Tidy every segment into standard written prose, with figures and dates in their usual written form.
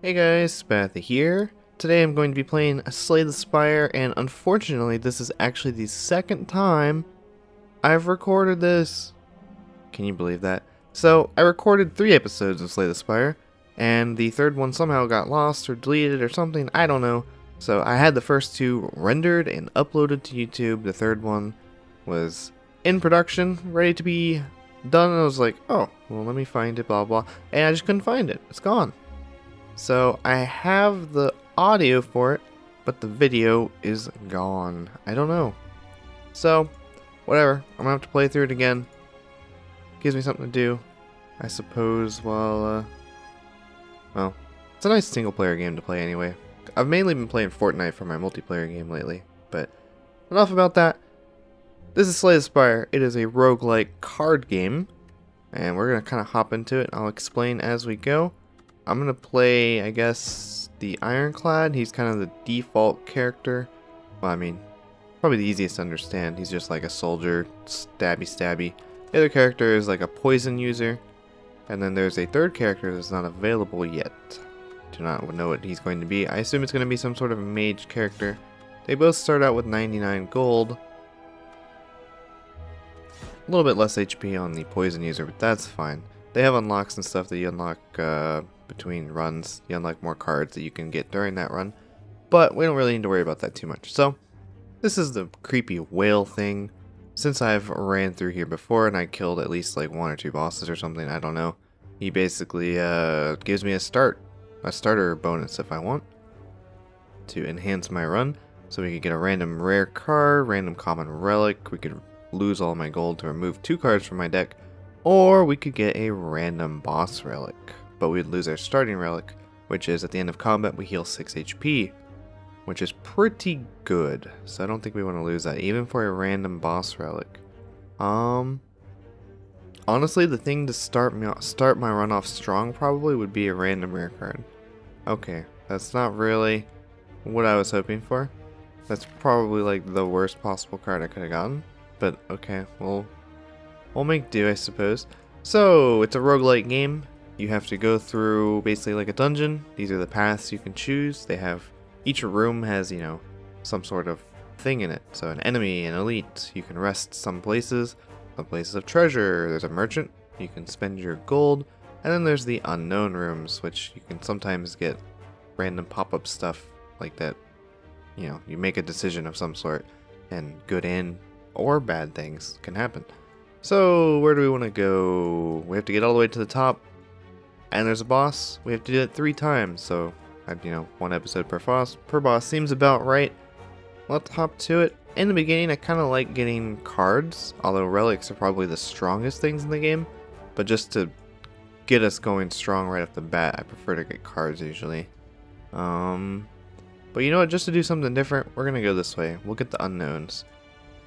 Hey guys, Spathi here. Today I'm going to be playing Slay the Spire, and unfortunately this is actually the second time I've recorded this. Can you believe that? So, I recorded 3 episodes of Slay the Spire, and the third one somehow got lost or deleted or something, I don't know. So I had the first 2 rendered and uploaded to YouTube. The third one was in production, ready to be done, and I was like, oh, well let me find it, blah blah, and I just couldn't find it. It's gone. So I have the audio for it, but the video is gone. I don't know. So, whatever. I'm gonna have to play through it again. Gives me something to do, I suppose, while, well, it's a nice single player game to play anyway. I've mainly been playing Fortnite for my multiplayer game lately, but enough about that. This is Slay the Spire. It is a roguelike card game, and we're gonna kind of hop into it. I'll explain as we go. I'm gonna play, I guess, the Ironclad. He's kind of the default character. Well, I mean, probably the easiest to understand. He's just like a soldier, stabby. The other character is like a poison user. And then there's a third character that's not available yet. Do not know what he's going to be. I assume it's going to be some sort of mage character. They both start out with 99 gold. A little bit less HP on the poison user, but that's fine. They have unlocks and stuff that you unlock between runs. You unlock more cards that you can get during that run, but we don't really need to worry about that too much. So this is the creepy whale thing. Since I've ran through here before and I killed at least like 1 or 2 bosses or something, I don't know, he basically gives me a starter bonus if I want to enhance my run. So we could get a random rare card, random common relic. We could lose all my gold to remove 2 cards from my deck, or we could get a random boss relic. But we'd lose our starting relic, which is at the end of combat we heal 6 HP, which is pretty good. So I don't think we want to lose that, even for a random boss relic. Honestly, the thing to start my run off strong probably would be a random rare card. Okay, that's not really what I was hoping for. That's probably like the worst possible card I could have gotten. But okay, we'll make do, I suppose. So it's a roguelike game. You have to go through basically like a dungeon. These are the paths you can choose. They have, each room has, you know, some sort of thing in it. So an enemy, an elite, you can rest some places of treasure. There's a merchant, you can spend your gold. And then there's the unknown rooms, which you can sometimes get random pop-up stuff like that. You know, you make a decision of some sort, and good and or bad things can happen. So where do we want to go? We have to get all the way to the top. And there's a boss. We have to do it 3 times, so, you know, 1 episode per boss seems about right. Let's hop to it. In the beginning, I kind of like getting cards, although relics are probably the strongest things in the game. But just to get us going strong right off the bat, I prefer to get cards usually. But you know what, just to do something different, we're going to go this way. We'll get the unknowns.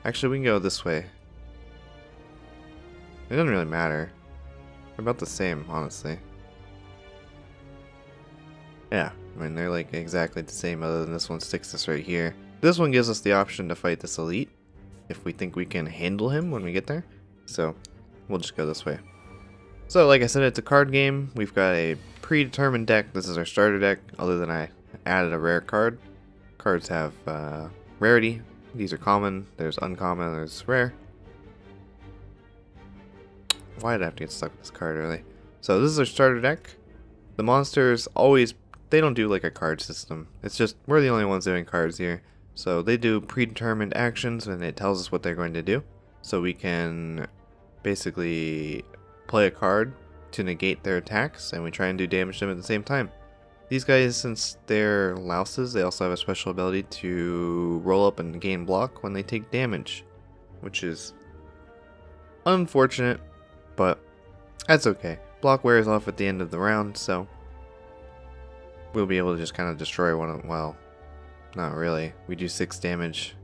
Actually, we can go this way. It doesn't really matter. They're about the same, honestly. Yeah, I mean, they're like exactly the same, other than this one sticks us right here. This one gives us the option to fight this elite, if we think we can handle him when we get there. So, we'll just go this way. So, like I said, it's a card game. We've got a predetermined deck. This is our starter deck, other than I added a rare card. Cards have rarity. These are common, there's uncommon, there's rare. Why did I have to get stuck with this card early? So this is our starter deck. The monsters always, they don't do like a card system. It's just, we're the only ones doing cards here. So they do predetermined actions and it tells us what they're going to do. So we can basically play a card to negate their attacks, and we try and do damage to them at the same time. These guys, since they're louses, they also have a special ability to roll up and gain block when they take damage, which is unfortunate, but that's okay. Block wears off at the end of the round, so we'll be able to just kind of destroy one of them. Well, not really. We do 6 damage.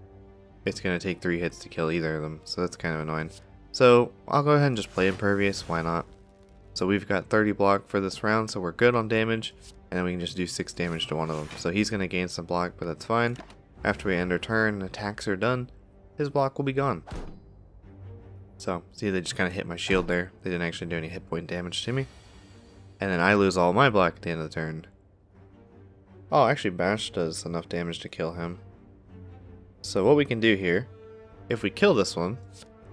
It's going to take 3 hits to kill either of them, so that's kind of annoying. So I'll go ahead and just play Impervious, why not? So we've got 30 block for this round, so we're good on damage, and then we can just do 6 damage to one of them. So he's going to gain some block, but that's fine. After we end our turn, attacks are done, his block will be gone. So, see, they just kind of hit my shield there. They didn't actually do any hit point damage to me. And then I lose all my block at the end of the turn. Oh, actually Bash does enough damage to kill him. So what we can do here, if we kill this one,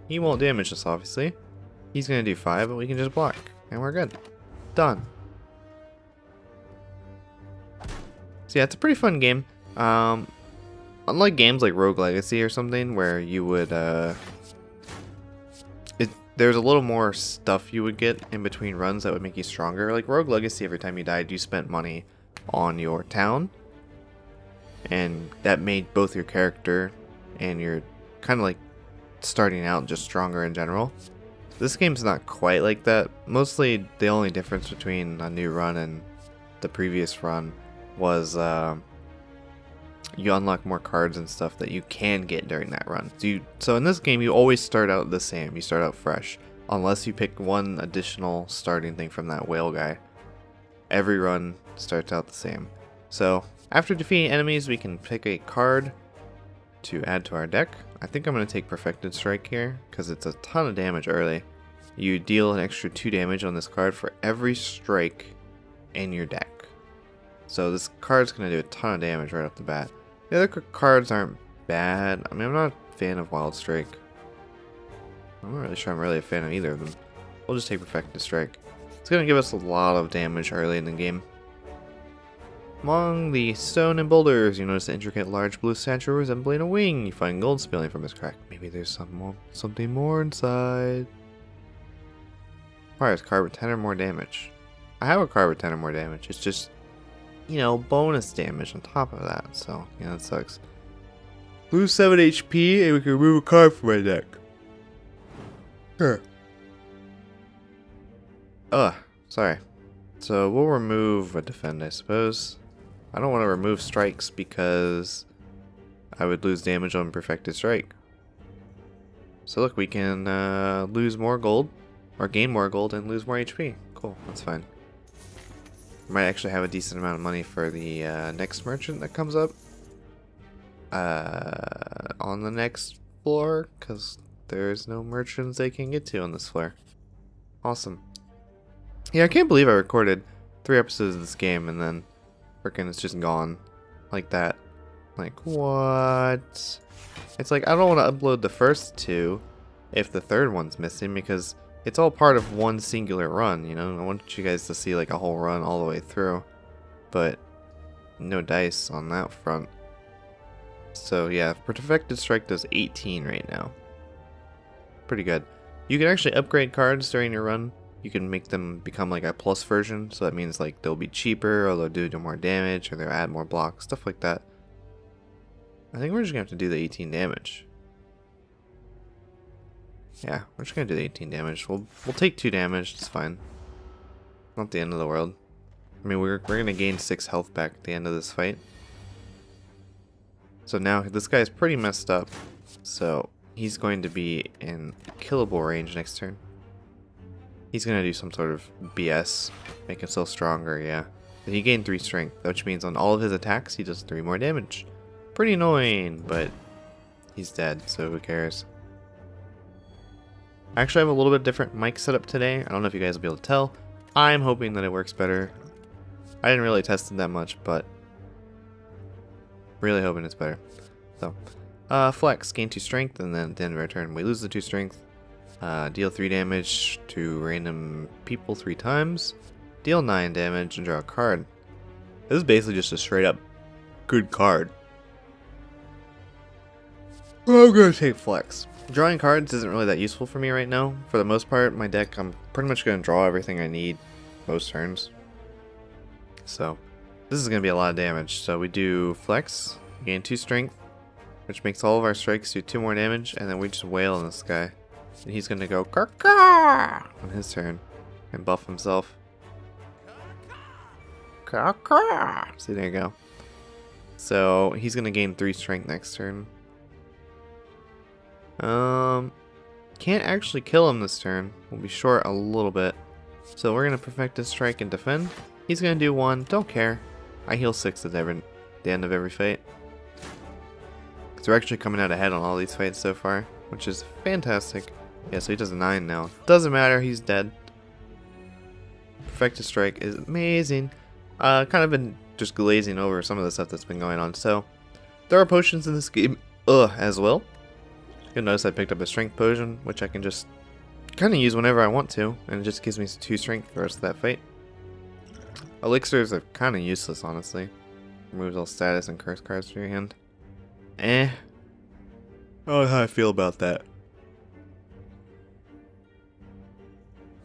he won't damage us obviously. He's gonna do 5, but we can just block. And we're good. Done. So yeah, it's a pretty fun game. Unlike games like Rogue Legacy or something, where you would, there's a little more stuff you would get in between runs that would make you stronger. Like Rogue Legacy, every time you died, you spent money on your town. And that made both your character and your kind of like starting out just stronger in general. This game's not quite like that. Mostly the only difference between a new run and the previous run was you unlock more cards and stuff that you can get during that run. So in this game you always start out the same. You start out fresh. Unless you pick one additional starting thing from that whale guy. Every run starts out the same. So after defeating enemies we can pick a card to add to our deck. I think I'm going to take Perfected Strike here because it's a ton of damage early. You deal an extra 2 damage on this card for every strike in your deck. So this card's going to do a ton of damage right off the bat. The other cards aren't bad. I mean, I'm not a fan of Wild Strike. I'm not really sure I'm really a fan of either of them. We'll just take Perfected Strike. It's going to give us a lot of damage early in the game. Among the stone and boulders, you notice the intricate large blue statue resembling a wing. You find gold spilling from its crack. Maybe there's something more inside. Requires card with 10 or more damage. I have a card with 10 or more damage. It's just, you know, bonus damage on top of that. So, yeah, that sucks. Lose 7 HP and we can remove a card from my deck. Sure. Sorry. So we'll remove a defend, I suppose. I don't want to remove strikes because I would lose damage on Perfected Strike. So look, we can lose more gold, or gain more gold and lose more HP. Cool, that's fine. Might actually have a decent amount of money for the next merchant that comes up on the next floor, because there's no merchants they can get to on this floor. Awesome. Yeah, I can't believe I recorded 3 episodes of this game and then frickin' it's just gone like that. Like, what? It's like, I don't want to upload the first 2 if the third one's missing because it's all part of one singular run, you know? I want you guys to see like a whole run all the way through, but no dice on that front. So yeah, Perfected Strike does 18 right now. Pretty good. You can actually upgrade cards during your run. You can make them become like a plus version, so that means like they'll be cheaper, or they'll do more damage, or they'll add more blocks, stuff like that. I think we're just gonna have to do the 18 damage. Yeah, we're just gonna do the 18 damage. We'll take 2 damage, it's fine. Not the end of the world. I mean, we're gonna gain 6 health back at the end of this fight. So now this guy's pretty messed up, so he's going to be in killable range next turn. He's gonna do some sort of BS, make himself stronger, yeah. But he gained 3 strength, which means on all of his attacks he does 3 more damage. Pretty annoying, but he's dead, so who cares. I actually have a little bit different mic setup today. I don't know if you guys will be able to tell. I'm hoping that it works better. I didn't really test it that much, but really hoping it's better. So, flex, gain 2 strength, and then at the end of our turn we lose the 2 strength. Deal 3 damage to random people 3 times. Deal 9 damage and draw a card. This is basically just a straight up good card. I'm gonna take flex. Drawing cards isn't really that useful for me right now. For the most part, my deck, I'm pretty much gonna draw everything I need most turns. So, this is gonna be a lot of damage. So we do flex, gain 2 strength, which makes all of our strikes do 2 more damage, and then we just wail on this guy. And he's gonna go caw on his turn and buff himself. Caw. See, there you go. So he's gonna gain 3 strength next turn. Can't actually kill him this turn. We'll be short a little bit. So we're gonna Perfected Strike and defend. He's gonna do 1. Don't care. I heal 6 at the end of every fight. So we're actually coming out ahead on all these fights so far, which is fantastic. Yeah, so he does 9 now. Doesn't matter, he's dead. Perfected Strike is amazing. Kind of been just glazing over some of the stuff that's been going on. So, there are potions in this game as well. You'll notice I picked up a strength potion, which I can just kind of use whenever I want to, and it just gives me 2 strength for the rest of that fight. Elixirs are kind of useless, honestly. Removes all status and curse cards from your hand. I don't know how I feel about that.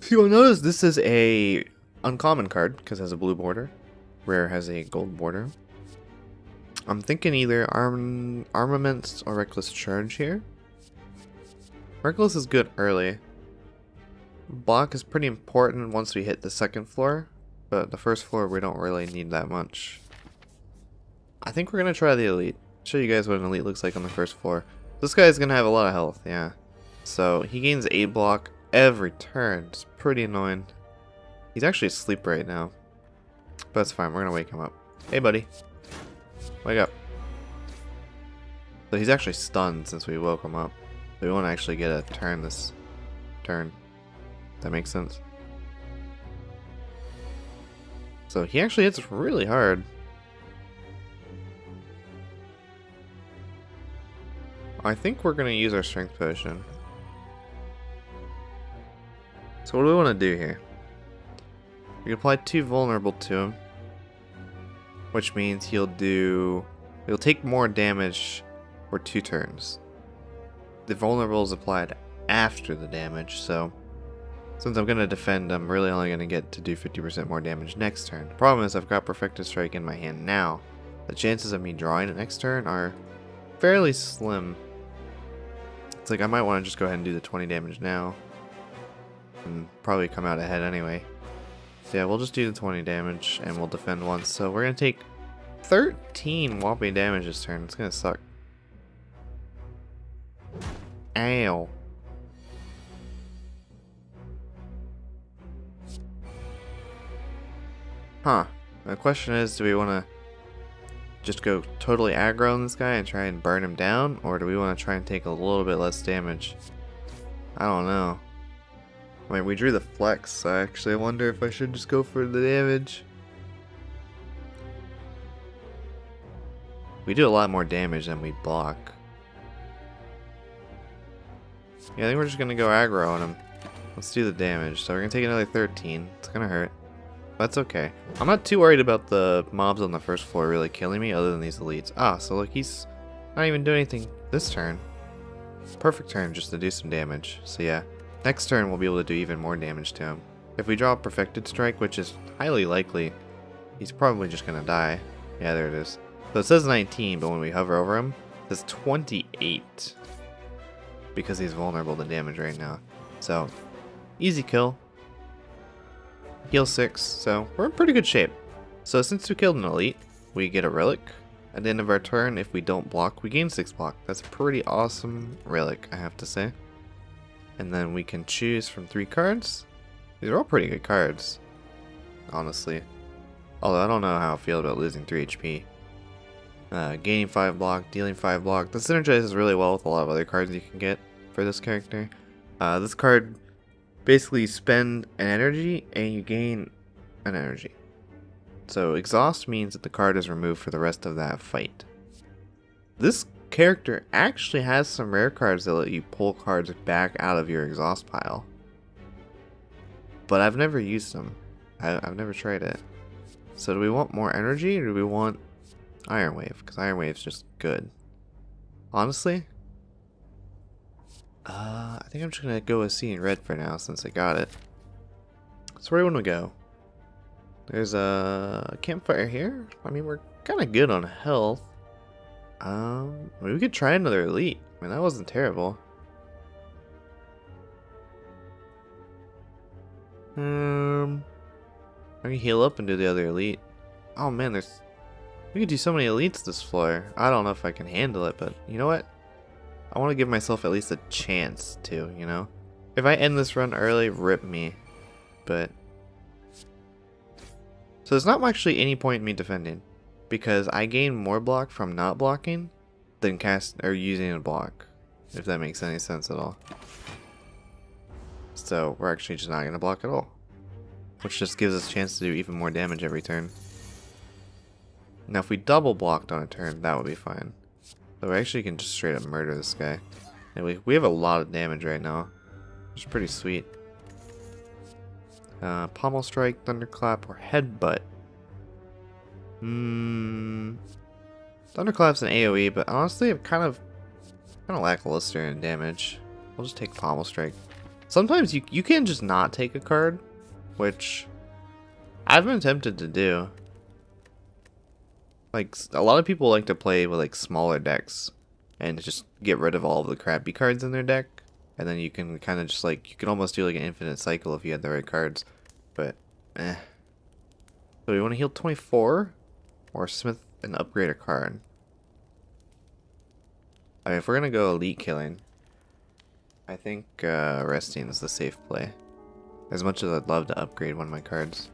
So you'll notice this is a uncommon card because it has a blue border. Rare has a gold border. I'm thinking either armaments or reckless charge here. Reckless is good early. Block is pretty important once we hit the 2nd floor, but the 1st floor we don't really need that much. I think we're gonna try the elite. Show you guys what an elite looks like on the 1st floor. This guy's gonna have a lot of health, yeah. So he gains 8 block every turn. It's pretty annoying. He's actually asleep right now, but that's fine. We're gonna wake him up. Hey, buddy, wake up. So he's actually stunned since we woke him up. We won't actually get a turn this turn. That makes sense. So he actually hits really hard. I think we're going to use our strength potion. So what do we want to do here? We can apply 2 vulnerable to him, which means he'll take more damage for 2 turns. The vulnerable is applied after the damage, so since I'm going to defend, I'm really only going to get to do 50% more damage next turn. The problem is I've got Perfected Strike in my hand now. The chances of me drawing it next turn are fairly slim. It's like I might want to just go ahead and do the 20 damage now and probably come out ahead anyway. So yeah, we'll just do the 20 damage and we'll defend once. So we're going to take 13 whopping damage this turn. It's going to suck. Ow. Huh. The question is, do we want to just go totally aggro on this guy and try and burn him down? Or do we want to try and take a little bit less damage? I don't know. I mean, we drew the flex, so I actually wonder if I should just go for the damage. We do a lot more damage than we block. Yeah, I think we're just going to go aggro on him. Let's do the damage. So we're going to take another 13. It's going to hurt. That's okay. I'm not too worried about the mobs on the 1st floor really killing me other than these elites. Ah, so look, he's not even doing anything this turn. Perfect turn just to do some damage. So yeah, next turn we'll be able to do even more damage to him. If we draw a Perfected Strike, which is highly likely, he's probably just going to die. Yeah, there it is. So it says 19, but when we hover over him, it says 28. Because he's vulnerable to damage right now. So, easy kill. Heal 6, so we're in pretty good shape. So since we killed an elite, we get a relic. At the end of our turn, if we don't block, we gain 6 block. That's a pretty awesome relic, I have to say. And then we can choose from 3 cards. These are all pretty good cards, honestly. Although I don't know how I feel about losing 3 HP. Gaining 5 block, dealing 5 block. This synergizes really well with a lot of other cards you can get for this character. This card basically you spend an energy and you gain an energy. So exhaust means that the card is removed for the rest of that fight. This character actually has some rare cards that let you pull cards back out of your exhaust pile. But I've never used them. I've never tried it. So do we want more energy or do we want Iron Wave? Because Iron Wave's just good. Honestly, I think I'm just going to go with Seeing Red for now since I got it. So where do we want to go? There's a campfire here. I mean, we're kind of good on health. I mean, we could try another elite. I mean, that wasn't terrible. I can heal up and do the other elite. Oh man, we could do so many elites this floor. I don't know if I can handle it, but you know what? I want to give myself at least a chance to, you know? If I end this run early, rip me. But so there's not actually any point in me defending, because I gain more block from not blocking than using a block, if that makes any sense at all. So we're actually just not going to block at all, which just gives us a chance to do even more damage every turn. Now if we double blocked on a turn, that would be fine. So we actually can just straight up murder this guy. And we have a lot of damage right now, which is pretty sweet. Pommel Strike, Thunderclap, or Headbutt. Thunderclap's an AoE, but honestly I'm kind of lackluster in damage. I'll just take Pommel Strike. Sometimes you can just not take a card, which I've been tempted to do. Like, a lot of people like to play with like smaller decks and just get rid of all of the crappy cards in their deck, and then you can kind of just like, you can almost do like an infinite cycle if you had the right cards, but So we want to heal 24 or smith and upgrade a card. I mean, if we're gonna go elite killing, I think resting is the safe play, as much as I'd love to upgrade one of my cards.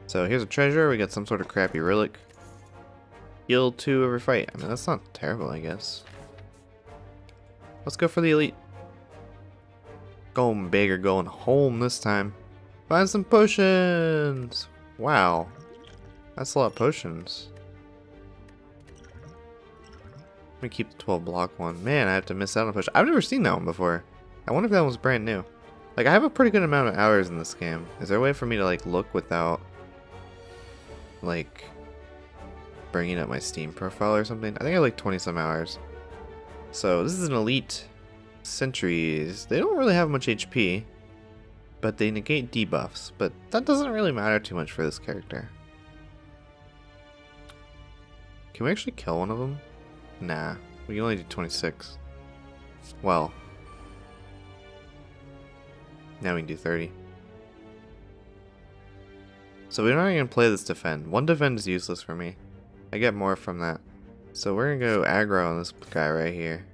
So here's a treasure. We got some sort of crappy relic. Heal 2 every fight. I mean, that's not terrible, I guess. Let's go for the elite. Going big or going home this time. Find some potions. Wow, that's a lot of potions. Let me keep the 12 block one. Man, I have to miss out on a potion. I've never seen that one before. I wonder if that one's brand new. Like, I have a pretty good amount of hours in this game. Is there a way for me to like look without like bringing up my Steam profile or something? I think I have like 20 some hours. So this is an elite sentries. They don't really have much HP, but they negate debuffs. But that doesn't really matter too much for this character. Can we actually kill one of them? Nah, we can only do 26. Well, now we can do 30. So we're not even gonna play this defend. One defend is useless for me. I get more from that. So we're gonna go aggro on this guy right here.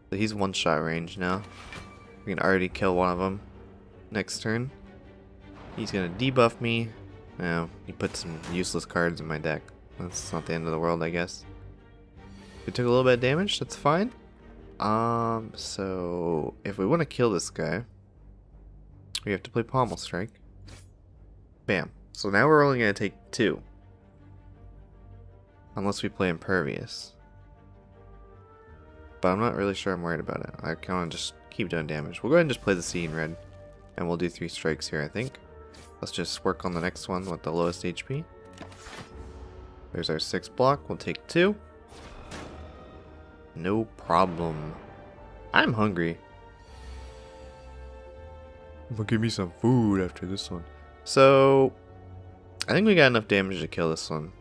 So he's one shot range now. We can already kill one of them next turn. He's gonna debuff me. No, he put some useless cards in my deck. That's not the end of the world, I guess. We took a little bit of damage, that's fine. So if we want to kill this guy, we have to play Pommel Strike. Bam. So now we're only going to take 2. Unless we play Impervious. But I'm not really sure I'm worried about it. I kind of just keep doing damage. We'll go ahead and just play the Sea in red. And we'll do 3 strikes here, I think. Let's just work on the next one with the lowest HP. There's our 6 block. We'll take 2. No problem. I'm hungry. Well, give me some food after this one. So, I think we got enough damage to kill this one.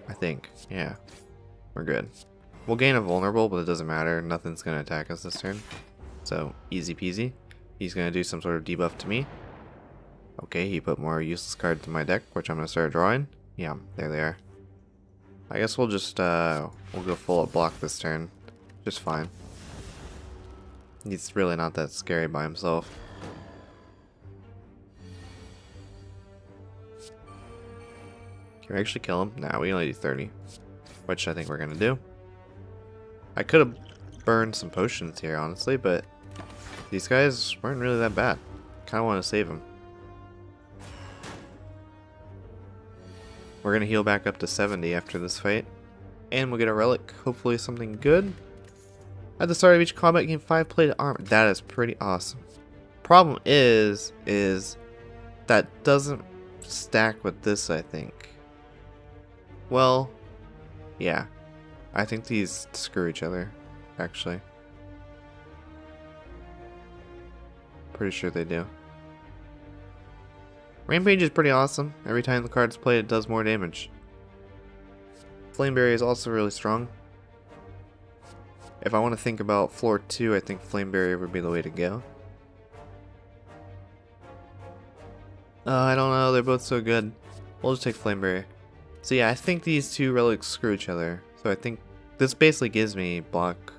I think. Yeah. We're good. We'll gain a vulnerable, but it doesn't matter. Nothing's going to attack us this turn. So, easy peasy. He's going to do some sort of debuff to me. Okay, he put more useless cards in my deck, which I'm going to start drawing. Yeah, there they are. I guess we'll just, we'll go full up block this turn. Just fine. He's really not that scary by himself. Can we actually kill him? Nah, we only do 30. Which I think we're gonna do. I could have burned some potions here, honestly, but these guys weren't really that bad. Kinda want to save them. We're gonna heal back up to 70 after this fight. And we'll get a relic, hopefully something good. At the start of each combat, gain 5 plated armor. That is pretty awesome. Problem is that doesn't stack with this, I think. Well, yeah. I think these screw each other, actually. Pretty sure they do. Rampage is pretty awesome. Every time the card's played, it does more damage. Flame Barrier is also really strong. If I want to think about floor 2, I think Flame Barrier would be the way to go. I don't know, they're both so good. We'll just take Flame Barrier. So yeah, I think these two relics screw each other. So I think this basically gives me block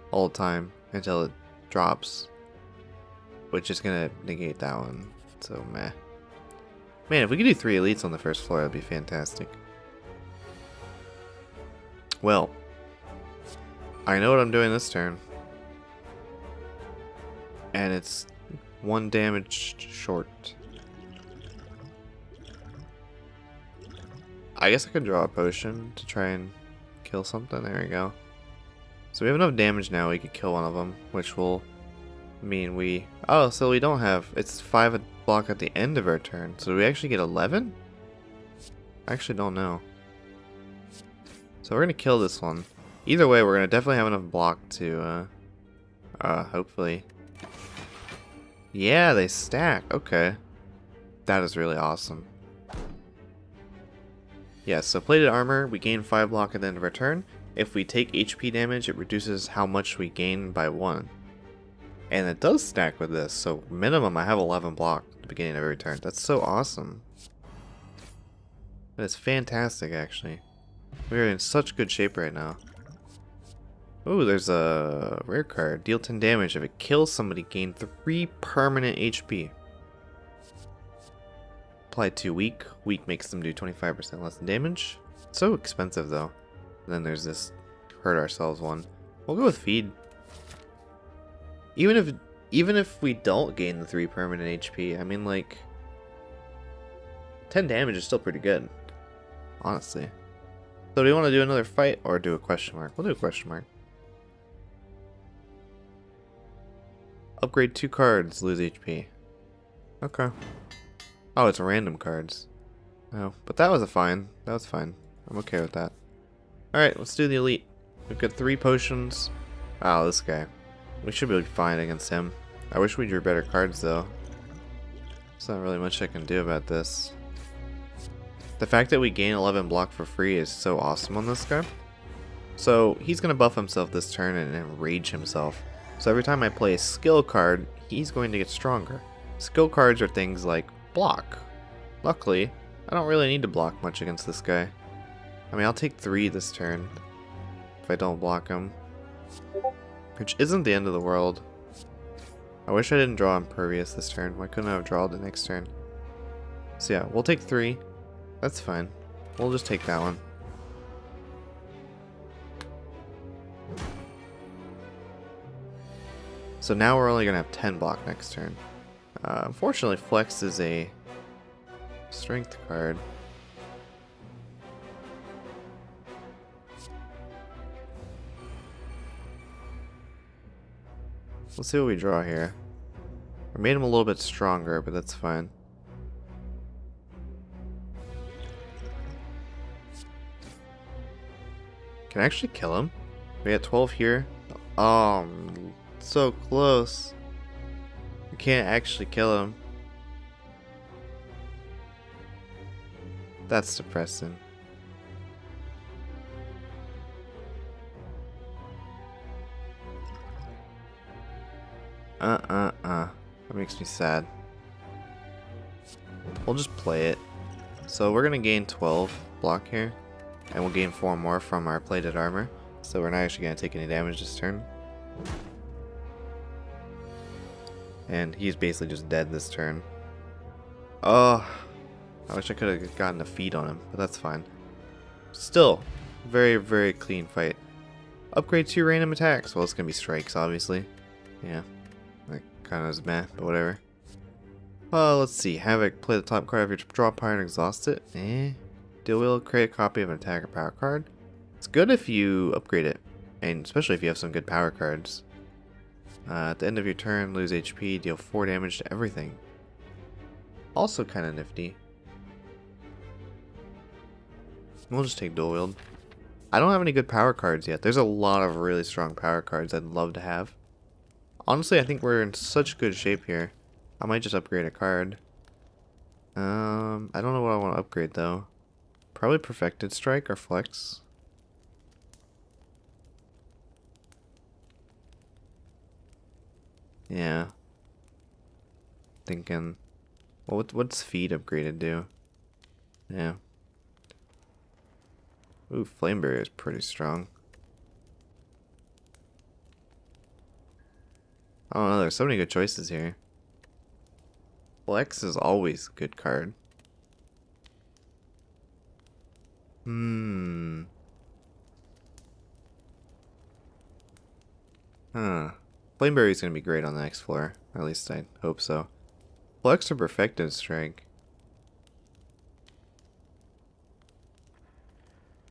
all the time until it drops. Which is going to negate that one. So meh. Man, if we could do 3 elites on the first floor, that'd be fantastic. Well, I know what I'm doing this turn. And it's 1 damage short. I guess I could draw a potion to try and kill something. There we go. So we have enough damage now. We could kill one of them, which will mean we... Oh, so we don't have... It's 5 block at the end of our turn. So do we actually get 11? I actually don't know. So we're going to kill this one. Either way, we're going to definitely have enough block to... hopefully... Yeah, they stack. Okay. That is really awesome. Yeah, so plated armor, we gain 5 block at the end of our turn. If we take HP damage, it reduces how much we gain by 1. And it does stack with this, so minimum I have 11 block at the beginning of every turn. That's so awesome. That is fantastic, actually. We're in such good shape right now. Ooh, there's a rare card. Deal 10 damage. If it kills somebody, gain 3 permanent HP. Apply to weak. Weak makes them do 25% less damage. So expensive, though. And then there's this hurt ourselves one. We'll go with feed. Even if we don't gain the 3 permanent HP, I mean, like, 10 damage is still pretty good, honestly. So do we want to do another fight or do a question mark? We'll do a question mark. Upgrade 2 cards, lose HP. Okay. Oh, it's random cards. Oh, but that was fine. That was fine. I'm okay with that. Alright, let's do the elite. We've got 3 potions. Oh, this guy. We should be fine against him. I wish we drew better cards, though. There's not really much I can do about this. The fact that we gain 11 block for free is so awesome on this guy. So, he's going to buff himself this turn and enrage himself. So every time I play a skill card, he's going to get stronger. Skill cards are things like block. Luckily, I don't really need to block much against this guy. I mean, I'll take 3 this turn if I don't block him. Which isn't the end of the world. I wish I didn't draw Impervious this turn. Why couldn't I have drawn the next turn? So yeah, we'll take 3. That's fine. We'll just take that one. So now we're only going to have 10 block next turn. Unfortunately, Flex is a strength card. Let's see what we draw here. I made him a little bit stronger, but that's fine. Can I actually kill him? We got 12 here. Oh, so close. We can't actually kill him. That's depressing. That makes me sad. We'll just play it. So we're gonna gain 12 block here. And we'll gain 4 more from our plated armor. So we're not actually gonna take any damage this turn. And he's basically just dead this turn. Oh, I wish I could have gotten a feed on him, but that's fine. Still, very, very clean fight. Upgrade 2 random attacks. Well, it's gonna be strikes, obviously. Yeah, that kind of is meh, but whatever. Let's see. Havoc, play the top card of your draw pile and exhaust it. Deal wheel, create a copy of an attack or power card. It's good if you upgrade it, and especially if you have some good power cards. At the end of your turn, lose HP, deal 4 damage to everything. Also kind of nifty. We'll just take dual wield. I don't have any good power cards yet. There's a lot of really strong power cards I'd love to have. Honestly, I think we're in such good shape here. I might just upgrade a card. I don't know what I want to upgrade though. Probably Perfected Strike or Flex. Yeah. Thinking, well, what's Feed upgraded do? Yeah. Ooh, Flame Barrier is pretty strong. I don't know, there's so many good choices here. Flex is always a good card. Flame Barrier is going to be great on the next floor. At least I hope so. Flex or Perfected Strike.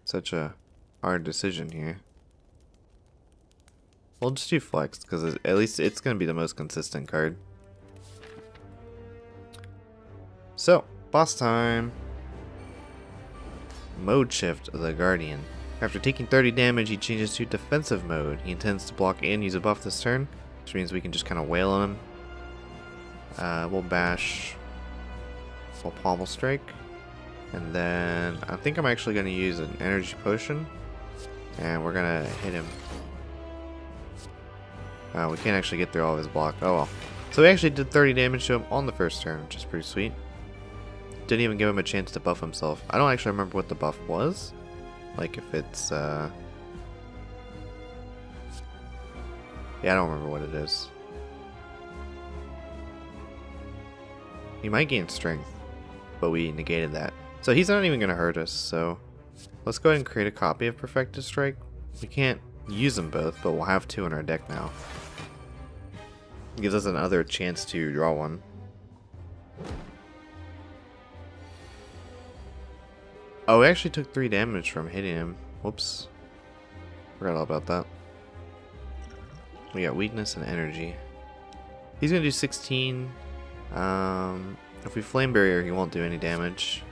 such a hard decision here. We'll just do Flex, because at least it's going to be the most consistent card. So, boss time. Mode shift of the Guardian. After taking 30 damage, he changes to defensive mode. He intends to block and use a buff this turn, which means we can just kind of wail on him. We'll bash. We'll pommel strike. And then I think I'm actually going to use an energy potion. And we're going to hit him. We can't actually get through all of his block. Oh well. So we actually did 30 damage to him on the first turn, which is pretty sweet. Didn't even give him a chance to buff himself. I don't actually remember what the buff was. Like if it's yeah, I don't remember what it is. He might gain strength, but we negated that. So he's not even gonna hurt us, so let's go ahead and create a copy of Perfected Strike. We can't use them both, but we'll have two in our deck now. It gives us another chance to draw one. Oh, we actually took 3 damage from hitting him. Whoops. Forgot all about that. We got weakness and energy. He's gonna do 16. If we flame barrier, he won't do any damage.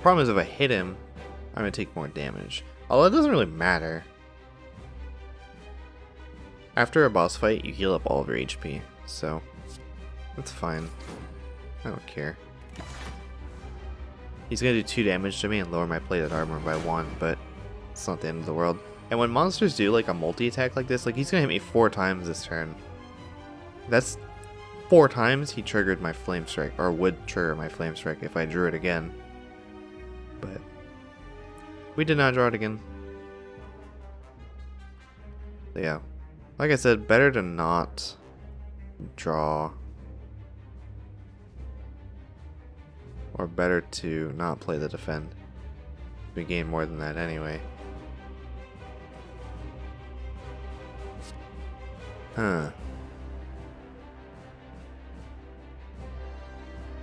Problem is if I hit him, I'm gonna take more damage. Although it doesn't really matter. After a boss fight, you heal up all of your HP, so that's fine. I don't care. He's gonna do 2 damage to me and lower my plated armor by 1, but it's not the end of the world. And when monsters do like a multi-attack like this, like he's gonna hit me 4 times this turn. That's 4 times he triggered my flame strike, or would trigger my flame strike if I drew it again. But we did not draw it again. But yeah, like I said, better to not draw, or better to not play the defend. We gain more than that anyway. Huh.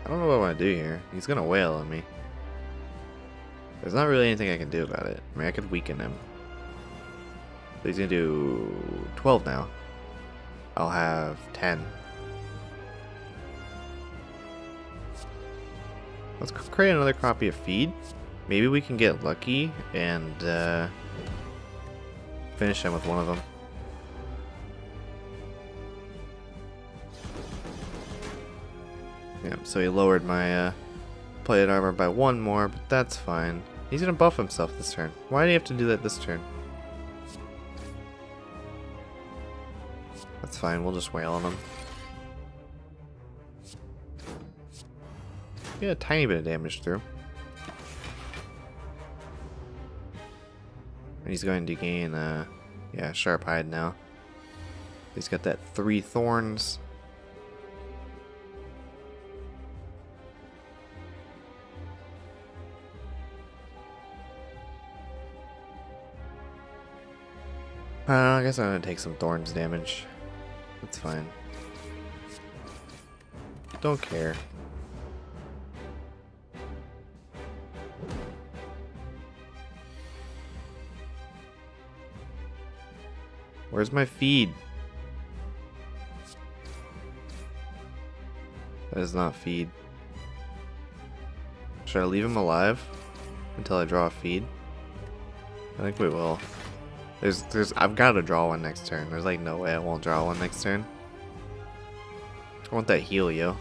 I don't know what I want to do here. He's gonna wail on me. There's not really anything I can do about it. I mean, I could weaken him. So he's gonna do 12 now. I'll have 10. Let's create another copy of Feed. Maybe we can get lucky and finish him with one of them. Yeah, so he lowered my plated armor by 1 more, but that's fine. He's gonna buff himself this turn. Why do you have to do that this turn? That's fine, we'll just wail on him. Get a tiny bit of damage through. And he's going to gain, yeah, Sharp Hide now. He's got that 3 thorns. I guess I'm gonna take some thorns damage. That's fine. Don't care. Where's my feed? That is not feed. Should I leave him alive until I draw a feed? I think we will. I've got to draw one next turn. There's like no way I won't draw one next turn. I want that heal, yo.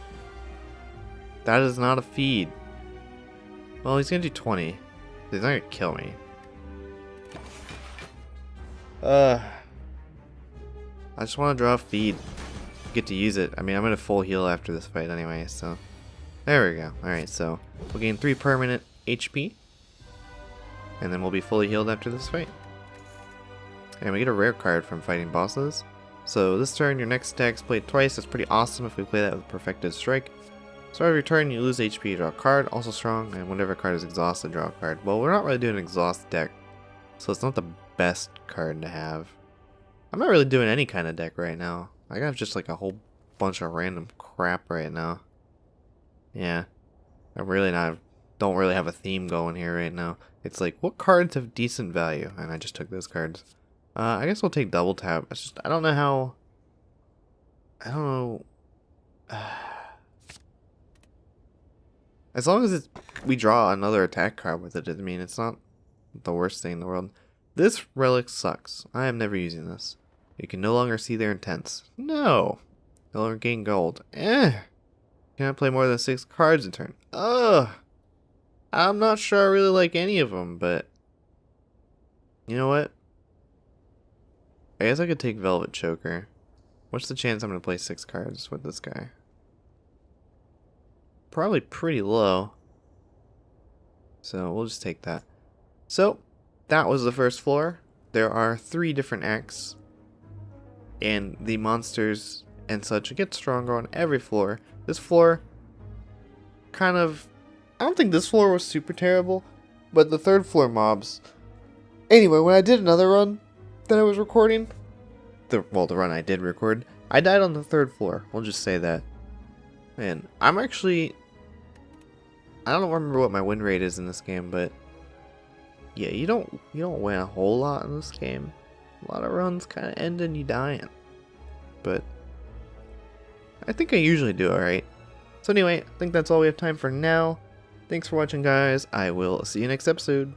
That is not a feed. Well, he's gonna do 20. He's not gonna kill me. I just want to draw a feed. Get to use it. I mean, I'm gonna full heal after this fight anyway, so there we go. Alright, so we'll gain 3 permanent HP. And then we'll be fully healed after this fight. And we get a rare card from fighting bosses. So this turn, your next attack's played twice. That's pretty awesome if we play that with Perfected Strike. So every turn you lose HP, draw a card, also strong, and whenever a card is exhausted, draw a card. Well, we're not really doing an exhaust deck, so it's not the best card to have. I'm not really doing any kind of deck right now. I got just like a whole bunch of random crap right now. Yeah, don't really have a theme going here right now. It's like, what cards have decent value? And I just took those cards. I guess we'll take double tap. It's just, I don't know how... I don't know... As long as we draw another attack card with it, I mean, it's not the worst thing in the world. This relic sucks. I am never using this. You can no longer see their intents. No! No longer gain gold. Can't play more than 6 cards in turn. Ugh! I'm not sure I really like any of them, but... You know what? I guess I could take Velvet Choker. What's the chance I'm going to play 6 cards with this guy? Probably pretty low. So we'll just take that. So, that was the first floor. There are 3 different acts. And the monsters and such get stronger on every floor. This floor kind of... I don't think this floor was super terrible, but the 3rd floor mobs... Anyway, when I did another run that I was recording... the run I did record, I died on the 3rd floor. We'll just say that. Man, I'm actually... I don't remember what my win rate is in this game, but... Yeah, you don't win a whole lot in this game. A lot of runs kind of end in you dying. But... I think I usually do alright. So anyway, I think that's all we have time for now. Thanks for watching, guys. I will see you next episode.